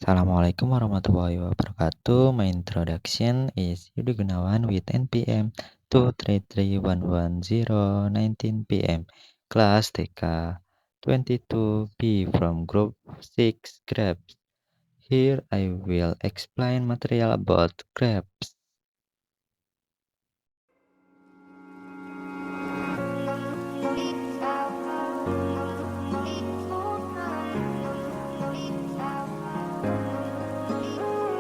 Assalamualaikum warahmatullahi wabarakatuh. My introduction is Yudi Gunawan with NPM 233111019 PM. Class TK 22B from Group 6 Grabs. Here I will explain material about grabs.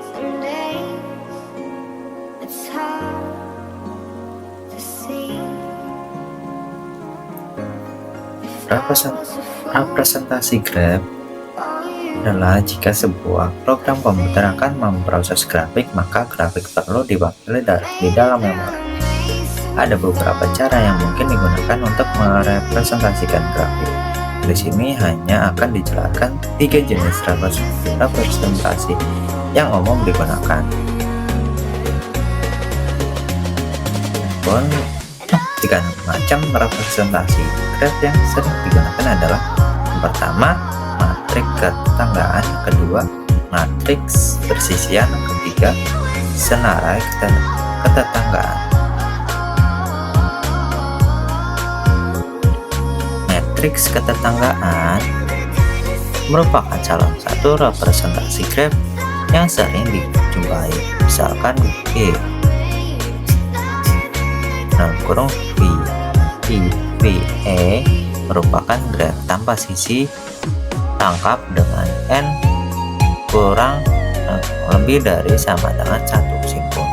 Some days it's hard to see Representasi graf adalah jika sebuah program komputer akan memproses grafik, maka grafik perlu diwakili di dalam memori. Ada beberapa cara yang mungkin digunakan untuk merepresentasikan grafik. Di sini hanya akan dijelaskan 3 jenis representasi yang umum digunakan. Pun 3 macam representasi graf yang sering digunakan adalah: yang pertama, matriks ketetanggaan; yang kedua, matriks persisian; yang ketiga, senarai ketetanggaan. Matriks ketetanggaan merupakan salah satu representasi graf yang sering dijumpai. Misalkan G VE merupakan graf tanpa sisi lengkap dengan N kurang lebih dari sama dengan 1 simpul.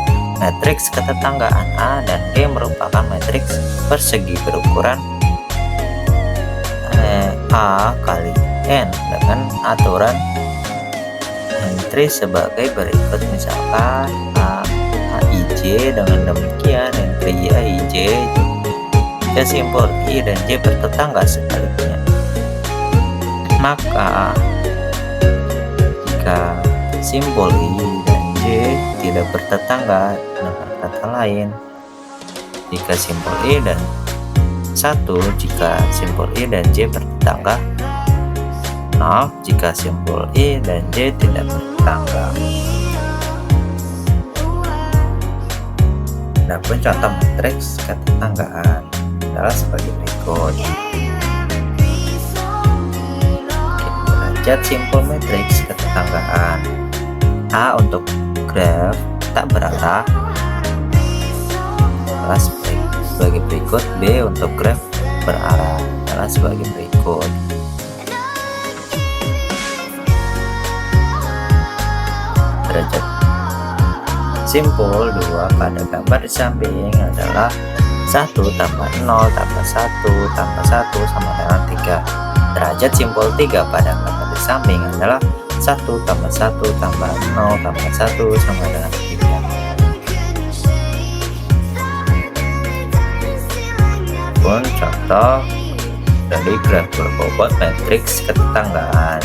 Matriks ketetanggaan A dan G merupakan matriks persegi berukuran A kali N dengan aturan entry sebagai berikut. Misalkan AIJ, dengan demikian entry AIJ jika simpul I dan J bertetangga sebaliknya. Maka jika simpul I dan J tidak bertetangga, dengan kata lain, jika simpul I dan 1 jika simpul I dan J bertetangga, 0 jika simpul I dan J tidak bertetangga. Adapun contoh matriks ketetanggaan adalah sebagai berikut. Derajat simpul matriks ketetanggaan. A untuk graf tak berarah adalah sebagai berikut. B untuk graf berarah adalah sebagai berikut. Derajat simpul 2 pada gambar di samping adalah 1 tambah 0 tambah 1 tambah 1 sama dengan 3. Derajat simpul 3 pada gambar di samping adalah 1 tambah 1 tambah 0 tambah 1 sama dengan 3. Pun contoh dari graf berbobot matriks ketetanggaan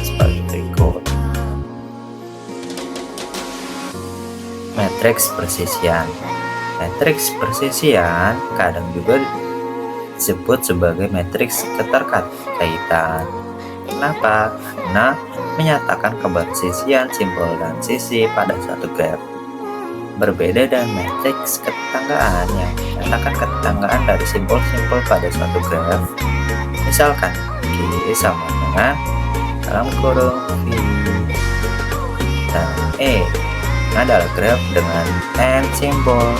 sebagai berikut. Matriks persisian. Matriks persisian kadang juga disebut sebagai matriks keterkaitan. Kenapa? Karena menyatakan kebersisian simpul dan sisi pada suatu graf. Berbeda dengan matriks ketetanggaan yang menyatakan ketetanggaan dari simpul-simpul pada suatu graf. Misalkan G sama dengan dalam kurung V dan E adalah graf dengan N simpul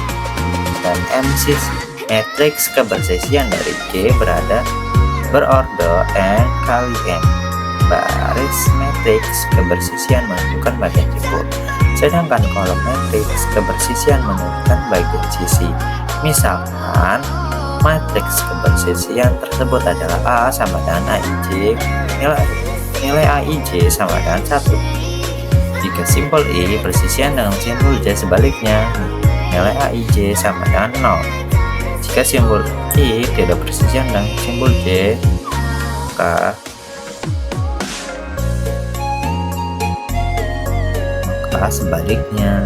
dan M sisi. Matriks kebersisian dari G berordo N kali N. Baris matriks kebersisian menunjukkan bagian simpul, sedangkan kolom matriks kebersisian menunjukkan bagian sisi. Misalkan matriks kebersisian tersebut adalah A sama dengan AIJ, nilai AIJ sama dengan 1. Jika simpul I persisian dengan simpul J sebaliknya, nilai AIJ sama dengan 0. Jika simpul I tidak persisian dengan simpul J, maka sebaliknya.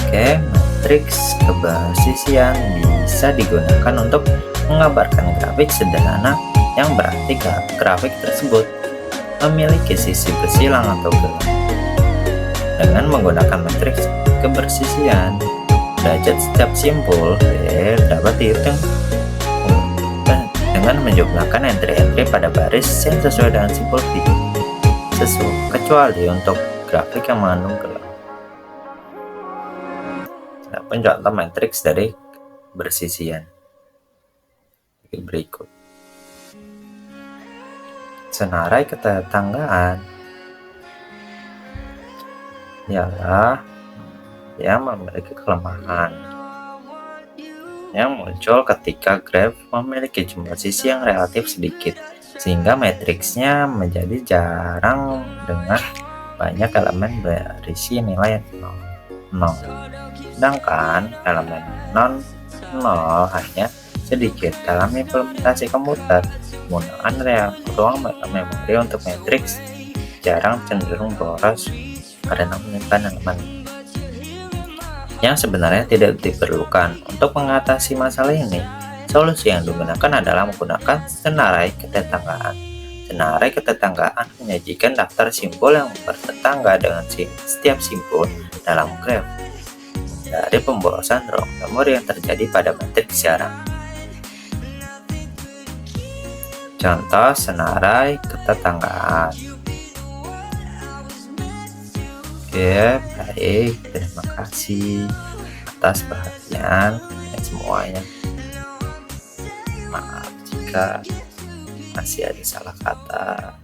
Oke, matriks kebersisian bisa digunakan untuk menggambarkan grafik sederhana yang berarti grafik tersebut memiliki sisi bersilang atau gelap. Dengan menggunakan matriks kebersisian, derajat setiap simbol B dapat dihitung dengan menjumlahkan entry-entry pada baris yang sesuai dengan simbol B, kecuali untuk grafik yang mengandung gelap. Adapun contoh matriks dari bersisian berikut. Senarai ketetanggaan ialah yang memiliki kelemahan yang muncul ketika graf memiliki jumlah sisi yang relatif sedikit, sehingga matriksnya menjadi jarang dengan banyak elemen berisi nilai 0. Sedangkan elemen non-0 hanya sedikit. Dalam implementasi komputer, penggunaan ruang memori untuk matriks jarang cenderung boros karena menyimpan elemen yang sebenarnya tidak diperlukan. Untuk mengatasi masalah ini, solusi yang digunakan adalah menggunakan senarai ketetanggaan. Senarai ketetanggaan menyajikan daftar simbol yang bertetangga dengan setiap simbol dalam graf dari pemborosan ruang memori yang terjadi pada matriks jarang. Contoh senarai ketetanggaan. Oke, baik. Terima kasih atas perhatian dan semuanya. Maaf jika masih ada salah kata.